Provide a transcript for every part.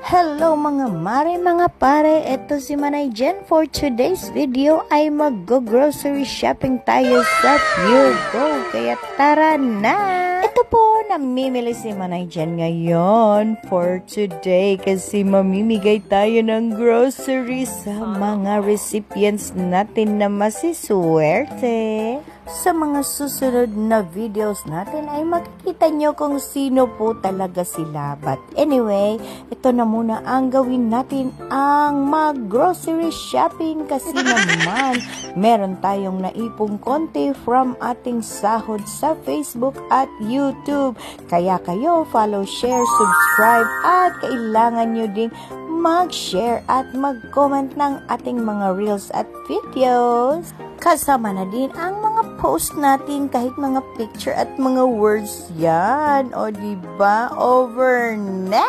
Hello mga mare, mga pare, eto si Manay Jen. For today's video ay mag-grocery shopping tayo sa Pure Gold. Kaya tara na! Ito po, namimili si Manay Jen ngayon for today kasi mamimigay tayo ng groceries sa mga recipients natin na masiswerte. Sa mga susunod na videos natin ay makikita nyo kung sino po talaga sila. But anyway, ito na muna ang gawin natin, ang mag-grocery shopping kasi naman meron tayong naipong konti from ating sahod sa Facebook at YouTube. Kaya kayo follow, share, subscribe at kailangan nyo ding mag-share at mag-comment ng ating mga reels at videos. Kasama na din ang mga post natin, kahit mga picture at mga words yan. O diba? Over na!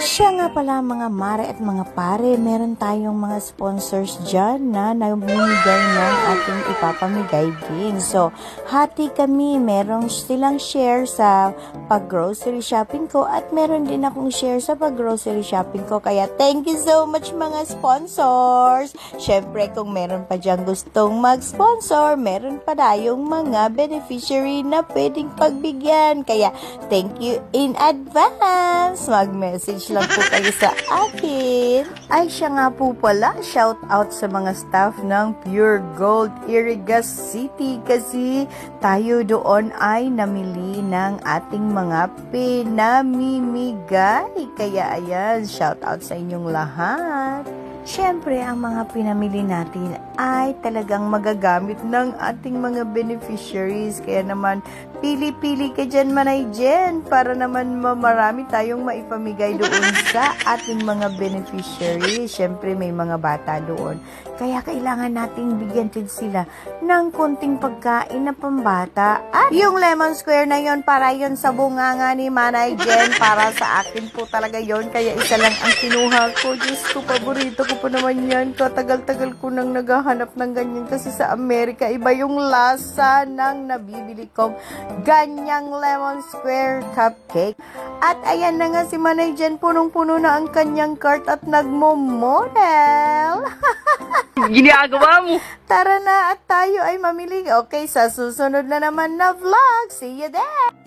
Siya nga pala mga mare at mga pare, meron tayong mga sponsors dyan na namimigay ng ating ipapamigay din. So, hati kami. Meron silang share sa pag-grocery shopping ko at meron din akong share sa pag-grocery shopping ko. Kaya thank you so much mga sponsors! Syempre, kung meron pa dyan gustong mag-sponsor, meron pa tayong mga beneficiary na pwedeng pagbigyan. Kaya thank you in advance! Mag-message lang po kayo sa akin. Ay, siya nga po pala, shout out sa mga staff ng Pure Gold Iriga City kasi tayo doon ay namili ng ating mga pinamimigay. Kaya ayan, shout out sa inyong lahat. Siyempre, ang mga pinamili natin ay talagang magagamit ng ating mga beneficiaries. Kaya naman, pili-pili ka dyan, Manay Jen, para naman marami tayong maipamigay doon sa ating mga beneficiaries. Siyempre, may mga bata doon. Kaya kailangan nating bigyan din sila ng konting pagkain na pambata. At yung lemon square na yon, para yon sa bunganga ni Manay Jen. Para sa akin po talaga yon. Kaya isa lang ang kinuha ko. Diyos ko, paborito ko pa naman yan. Katagal-tagal ko nang naghahanap ng ganyan kasi sa Amerika iba yung lasa ng nabibili kong ganyang lemon square cupcake. At ayan na nga si Manay Jen, punong-puno na ang kanyang cart at nagmo-model. Ginagawa mo. Tara na at tayo ay mamili. Okay, sa susunod na naman na vlog. See you there!